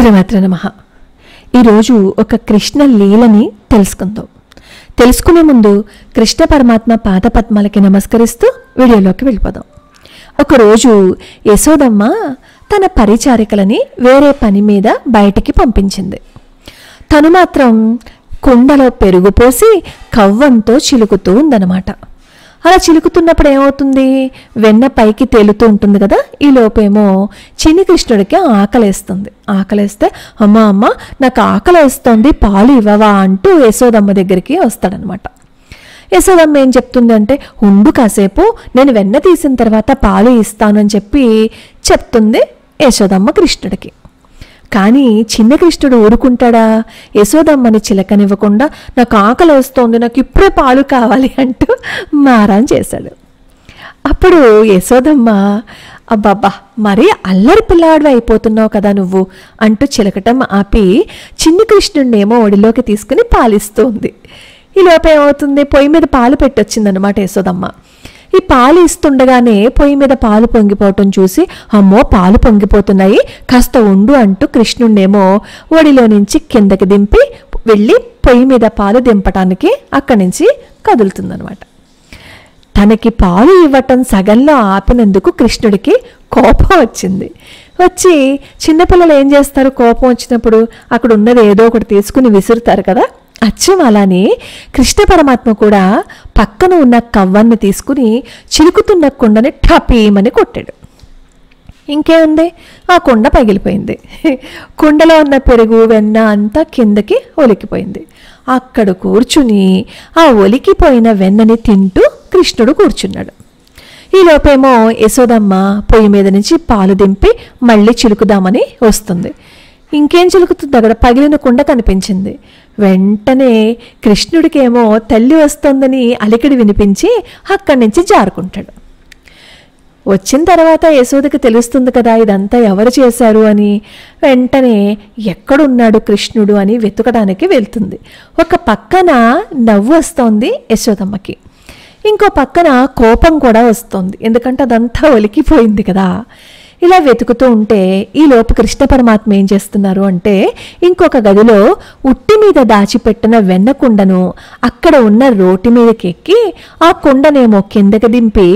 శ్రీమాత్రే నమః. ఈరోజు ఒక కృష్ణ లీలని తెలుసుకుందాం. తెలుసుకునే ముందు కృష్ణ పరమాత్మ పాదపద్మాలకి నమస్కరిస్తూ వీడియోలోకి వెళ్ళిపోదాం. ఒకరోజు యశోదమ్మ తన పరిచారికలని వేరే పని మీద బయటికి పంపించింది. తను మాత్రం కుండలో పెరుగు పోసి కవ్వంతో చిలుకుతూ ఉందన్నమాట. అలా చిలుకుతున్నప్పుడు ఏమవుతుంది, వెన్న పైకి తేలుతూ ఉంటుంది కదా. ఈ లోపేమో చిన్ని కృష్ణుడికి ఆకలేస్తుంది. ఆకలేస్తే అమ్మ నాకు ఆకలేస్తుంది, పాలు ఇవ్వవా అంటూ యశోదమ్మ దగ్గరికి వస్తాడనమాట. యశోదమ్మ ఏం చెప్తుంది అంటే, ఉండు కాసేపు, నేను వెన్న తీసిన తర్వాత పాలు ఇస్తానని చెప్తుంది యశోదమ్మ కృష్ణుడికి. కానీ చిన్న కృష్ణుడు ఊరుకుంటాడా? యశోదమ్మని చిలకనివ్వకుండా నాకు ఆకలి వస్తోంది, నాకు ఇప్పుడే పాలు కావాలి అంటూ మారాన్ చేశాడు. అప్పుడు యశోదమ్మ అబ్బాబ్బా మరీ అల్లరి పిల్లాడు అయిపోతున్నావు కదా నువ్వు అంటూ చిలకటం ఆపి చిన్ని కృష్ణుడినేమో ఒడిలోకి తీసుకుని పాలిస్తుంది. ఈ లోప ఏమవుతుంది, పొయ్యి మీద పాలు పెట్టొచ్చిందనమాట యశోదమ్మ. ఈ పాలు ఇస్తుండగానే పొయ్యి మీద పాలు పొంగిపోవటం చూసి అమ్మో పాలు పొంగిపోతున్నాయి, కాస్త ఉండు అంటూ కృష్ణుడినేమో ఒడిలో నుంచి కిందకి దింపి వెళ్ళి పొయ్యి మీద పాలు దింపటానికి అక్కడి నుంచి కదులుతుందనమాట. తనకి పాలు ఇవ్వటం సగంలో ఆపినందుకు కృష్ణుడికి కోపం వచ్చింది. వచ్చి చిన్నపిల్లలు ఏం చేస్తారు, కోపం వచ్చినప్పుడు అక్కడ ఉన్నది ఏదో ఒకటి తీసుకుని విసురుతారు కదా. అచ్చం అలానే కృష్ణ పరమాత్మ కూడా పక్కన ఉన్న కవ్వాన్ని తీసుకుని చిలుకుతున్న కుండని ఠపీమని కొట్టాడు. ఇంకేముంది, ఆ కుండ పగిలిపోయింది. కుండలో ఉన్న పెరుగు వెన్న అంతా కిందకి ఒలికిపోయింది. అక్కడ కూర్చుని ఆ ఒలికిపోయిన వెన్నని తింటూ కృష్ణుడు కూర్చున్నాడు. ఈ లోపేమో యశోదమ్మ పొయ్యి మీద నుంచి పాలు దింపి మళ్ళీ చిలుకుదామని వస్తుంది. ఇంకేం చిలుకుతుంది, అక్కడ పగిలిన కుండ కనిపించింది. వెంటనే కృష్ణుడికేమో తల్లి వస్తోందని అలికిడి వినిపించి అక్కడి నుంచి జారుకుంటాడు. వచ్చిన తర్వాత యశోదకి తెలుస్తుంది కదా ఇదంతా ఎవరు చేశారు అని. వెంటనే ఎక్కడున్నాడు కృష్ణుడు అని వెతకడానికి వెళ్తుంది. ఒక పక్కన నవ్వు వస్తోంది యశోదమ్మకి, ఇంకో పక్కన కోపం కూడా వస్తుంది, ఎందుకంటే అదంతా ఒలికిపోయింది కదా. ఇలా వెతుకుతూ ఉంటే ఈ లోపు కృష్ణ పరమాత్మ ఏం చేస్తున్నారు అంటే, ఇంకొక గదిలో ఉట్టి మీద దాచిపెట్టిన వెన్న కుండను అక్కడ ఉన్న రోటి మీదకి ఎక్కి ఆ కుండనేమో కిందకి దింపి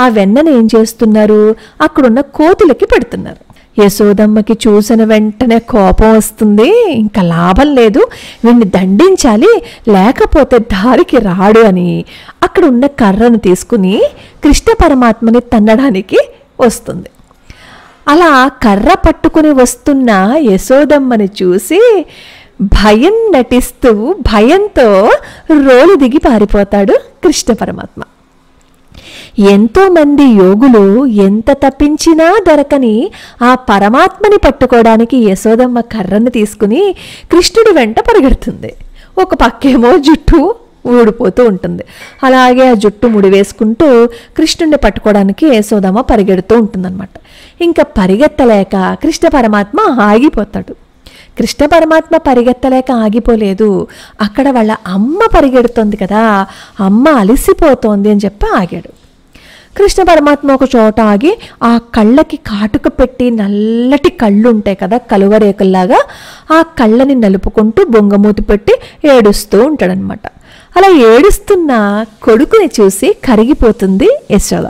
ఆ వెన్నను ఏం చేస్తున్నారు, అక్కడున్న కోతులకి పెడుతున్నారు. యశోదమ్మకి చూసిన వెంటనే కోపం వస్తుంది. ఇంకా లాభం లేదు, వీడిని దండించాలి, లేకపోతే దారికి రాడు అని అక్కడ ఉన్న కర్రను తీసుకుని కృష్ణ పరమాత్మని తన్నడానికి వస్తుంది. అలా కర్ర పట్టుకుని వస్తున్న యశోదమ్మని చూసి భయం నటిస్తూ భయంతో రోలు దిగి పారిపోతాడు కృష్ణ పరమాత్మ. ఎంతోమంది యోగులు ఎంత తప్పించినా దొరకని ఆ పరమాత్మని పట్టుకోవడానికి యశోదమ్మ కర్రను తీసుకుని కృష్ణుడి వెంట పరిగెడుతుంది. ఒక పక్కేమో జుట్టు ఊడిపోతూ ఉంటుంది. అలాగే ఆ జుట్టు ముడివేసుకుంటూ కృష్ణుడిని పట్టుకోవడానికి యశోదమ్మ పరిగెడుతూ ఉంటుందన్నమాట. ఇంకా పరిగెత్తలేక కృష్ణ పరమాత్మ ఆగిపోతాడు. కృష్ణ పరమాత్మ పరిగెత్తలేక ఆగిపోలేదు, అక్కడ వాళ్ళ అమ్మ పరిగెడుతోంది కదా, అమ్మ అలసిపోతోంది అని చెప్పి ఆగాడు. కృష్ణ పరమాత్మ ఒక చోట ఆగి ఆ కళ్ళకి కాటుక పెట్టి నల్లటి కళ్ళు ఉంటాయి కదా కలువరేకుల్లాగా, ఆ కళ్ళని నలుపుకుంటూ బొంగమూతి పెట్టి ఏడుస్తూ ఉంటాడనమాట. అలా ఏడుస్తున్న కొడుకుని చూసి కరిగిపోతుంది యశోద.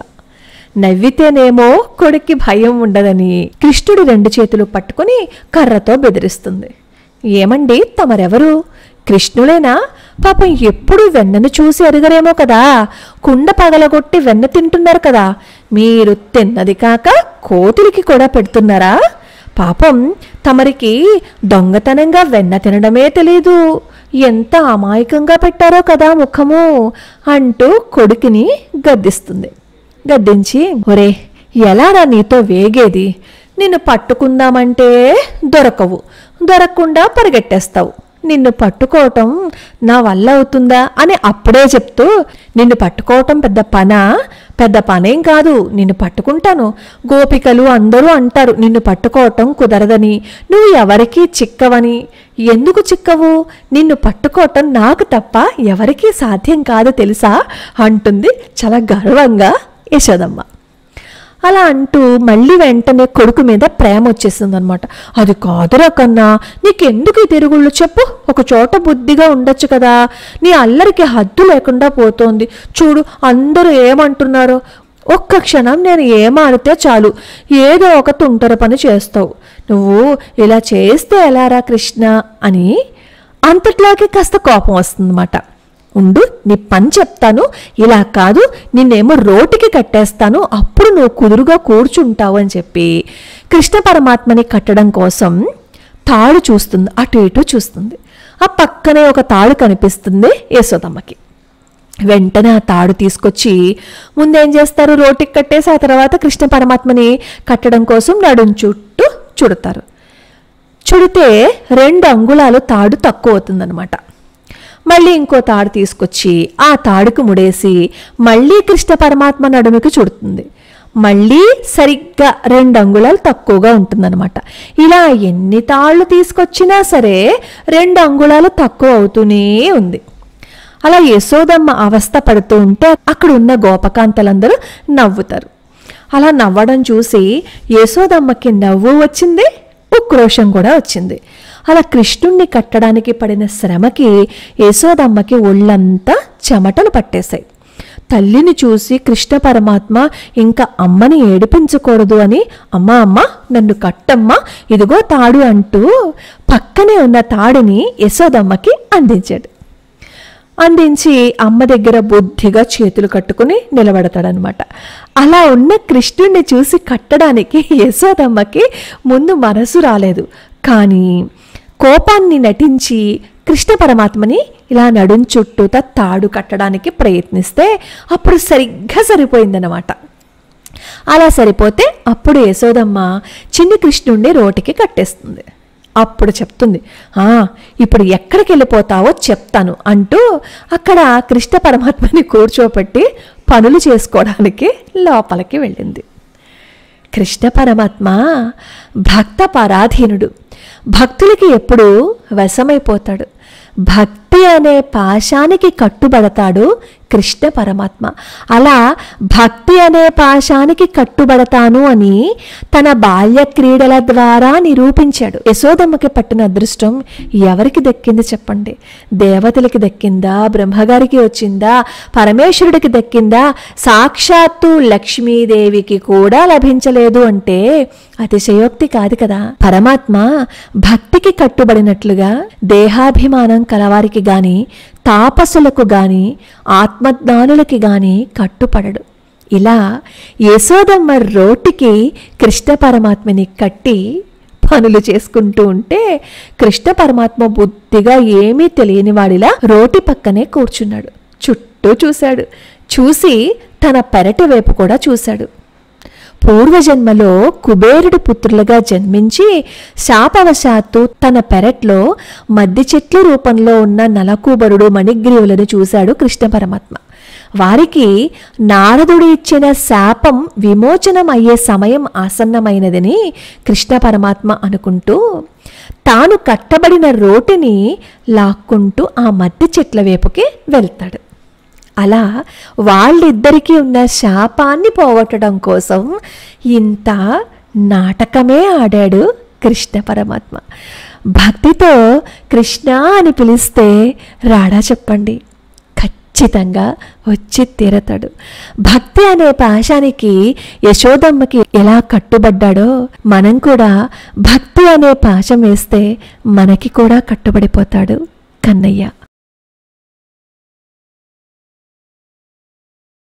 నవ్వితేనేమో కొడుక్కి భయం ఉండదని కృష్ణుడు 2 చేతులు పట్టుకుని కర్రతో బెదిరిస్తుంది. ఏమండి తమరెవరు, కృష్ణుడేనా? పాపం ఎప్పుడు వెన్నను చూసి అడిగరేమో కదా, కుండ పగలగొట్టి వెన్న తింటున్నారు కదా, మీరు తిన్నది కాక కోతులకి కూడా పెడుతున్నారా? పాపం తమరికి దొంగతనంగా వెన్న తినడమే తెలీదు, ఎంత అమాయకంగా పెట్టారో కదా ముఖము అంటూ కొడుకుని గద్దిస్తుంది. గద్దించి ఒరే ఎలారా నీతో వేగేది, నిన్ను పట్టుకుందామంటే దొరకవు, దొరకకుండా పరిగెట్టేస్తావు, నిన్ను పట్టుకోవటం నా వల్ల అవుతుందా అని అప్పుడే చెప్తూ, నిన్ను పట్టుకోవటం పెద్ద పనేం కాదు, నిన్ను పట్టుకుంటాను, గోపికలు అందరూ అంటారు నిన్ను పట్టుకోవటం కుదరదని, నువ్వు ఎవరికీ చిక్కవని. ఎందుకు చిక్కవు, నిన్ను పట్టుకోవటం నాకు తప్ప ఎవరికీ సాధ్యం కాదు తెలుసా అంటుంది చాలా గర్వంగా యశోదమ్మ. అలా అంటూ మళ్ళీ వెంటనే కొడుకు మీద ప్రేమ వచ్చేసింది అనమాట. అది కాదురా కన్నా, నీకెందుకు ఈ తిరుగుళ్ళు చెప్పు, ఒక చోట బుద్ధిగా ఉండొచ్చు కదా, నీ అల్లరికి హద్దు లేకుండా పోతోంది చూడు, అందరూ ఏమంటున్నారో. ఒక్క క్షణం నేను ఏమాడితే చాలు ఏదో ఒక తుంటర పని చేస్తావు, నువ్వు ఇలా చేస్తే ఎలారా కృష్ణ అని అంతట్లాగే కాస్త కోపం వస్తుందన్నమాట. ఉండు, నీ పని చెప్తాను, ఇలా కాదు నిన్నేమో రోటికి కట్టేస్తాను, అప్పుడు నువ్వు కుదురుగా కూర్చుంటావు అని చెప్పి కృష్ణ పరమాత్మని కట్టడం కోసం తాడు చూస్తుంది, అటు ఇటు చూస్తుంది. ఆ పక్కనే ఒక తాడు కనిపిస్తుంది యశోదమ్మకి. వెంటనే ఆ తాడు తీసుకొచ్చి ముందేం చేస్తారు, రోటికి కట్టేసి ఆ తర్వాత కృష్ణ పరమాత్మని కట్టడం కోసం నడుం చుట్టూ చుడతారు. చుడితే 2 అంగుళాలు తాడు తక్కువ అవుతుందన్నమాట. మళ్ళీ ఇంకో తాడు తీసుకొచ్చి ఆ తాడుకు ముడేసి మళ్ళీ కృష్ణ పరమాత్మ నడుముకి చుడుతుంది. మళ్ళీ సరిగ్గా 2 అంగుళాలు తక్కువగా ఉంటుందన్నమాట. ఇలా ఎన్ని తాళ్ళు తీసుకొచ్చినా సరే 2 అంగుళాలు తక్కువ అవుతూనే ఉంది. అలా యశోదమ్మ అవస్థ పడుతూ ఉంటే అక్కడ ఉన్న గోపకాంతలందరూ నవ్వుతారు. అలా నవ్వడం చూసి యశోదమ్మకి నవ్వు వచ్చింది, ఉక్రోషం కూడా వచ్చింది. అలా కృష్ణుణ్ణి కట్టడానికి పడిన శ్రమకి యశోదమ్మకి ఒళ్ళంతా చెమటలు పట్టేశాయి. తల్లిని చూసి కృష్ణ పరమాత్మ ఇంకా అమ్మని ఏడిపించకూడదు అని, అమ్మ అమ్మ నన్ను కట్టమ్మా, ఇదిగో తాడు అంటూ పక్కనే ఉన్న తాడుని యశోదమ్మకి అందించాడు. అందించి అమ్మ దగ్గర బుద్ధిగా చేతులు కట్టుకుని నిలబడతాడనమాట. అలా ఉన్న కృష్ణుణ్ణి చూసి కట్టడానికి యశోదమ్మకి ముందు మనసు రాలేదు. కానీ కోపాన్ని నటించి కృష్ణ పరమాత్మని ఇలా నడుం చుట్టూత తాడు కట్టడానికి ప్రయత్నిస్తే అప్పుడు సరిగ్గా సరిపోయిందనమాట. అలా సరిపోతే అప్పుడు యశోదమ్మ చిన్ని కృష్ణుణ్ణి రోటికి కట్టేస్తుంది. అప్పుడు చెప్తుంది, ఇప్పుడు ఎక్కడికి వెళ్ళిపోతావో చెప్తాను అంటూ అక్కడ కృష్ణ పరమాత్మని కూర్చోపెట్టి పనులు చేసుకోవడానికి లోపలికి వెళ్ళింది. కృష్ణ పరమాత్మ భక్త పరాధీనుడు, భక్తులకి ఎప్పుడూ వశమైపోతాడు. భక్తి అనే పాశానికి కట్టుబడతాడు కృష్ణ పరమాత్మ. అలా భక్తి అనే పాశానికి కట్టుబడతాను అని తన బాల్య క్రీడల ద్వారా నిరూపించాడు. యశోదమ్మకి పట్టిన అదృష్టం ఎవరికి దక్కింది చెప్పండి? దేవతలకి దక్కిందా, బ్రహ్మగారికి వచ్చిందా, పరమేశ్వరుడికి దక్కిందా? సాక్షాత్తు లక్ష్మీదేవికి కూడా లభించలేదు అంటే అతిశయోక్తి కాదు కదా. పరమాత్మ భక్తికి కట్టుబడినట్లుగా దేహాభిమానం కలవారికి గాని, తాపసులకు గాని, ఆత్మజ్ఞానులకి గాని కట్టుపడడు. ఇలా యశోదమ్మ రోటికి కృష్ణ పరమాత్మని కట్టి పనులు చేసుకుంటూ ఉంటే కృష్ణ పరమాత్మ బుద్ధిగా ఏమీ తెలియని వాడిలా రోటి పక్కనే కూర్చున్నాడు. చుట్టూ చూశాడు. చూసి తన పెరటి వైపు కూడా చూశాడు. పూర్వజన్మలో కుబేరుడి పుత్రులుగా జన్మించి శాపవశాత్తు తన పెరట్లో మద్ది చెట్ల రూపంలో ఉన్న నలకూబరుడు మణిగ్రీవులను చూశాడు కృష్ణ పరమాత్మ. వారికి నారదుడు ఇచ్చిన శాపం విమోచనం అయ్యే సమయం ఆసన్నమైనదని కృష్ణ పరమాత్మ అనుకుంటూ తాను కట్టబడిన రోటిని లాక్కుంటూ ఆ మద్ది చెట్ల వైపుకి వెళ్తాడు. అలా వాళ్ళిద్దరికీ ఉన్న శాపాన్ని పోగొట్టడం కోసం ఇంత నాటకమే ఆడాడు కృష్ణ పరమాత్మ. భక్తితో కృష్ణ అని పిలిస్తే రాడా చెప్పండి? ఖచ్చితంగా వచ్చి తీరతాడు. భక్తి అనే పాశానికి యశోదమ్మకి ఎలా కట్టుబడ్డాడో మనం కూడా భక్తి అనే పాశం వేస్తే మనకి కూడా కట్టుబడిపోతాడు కన్నయ్య.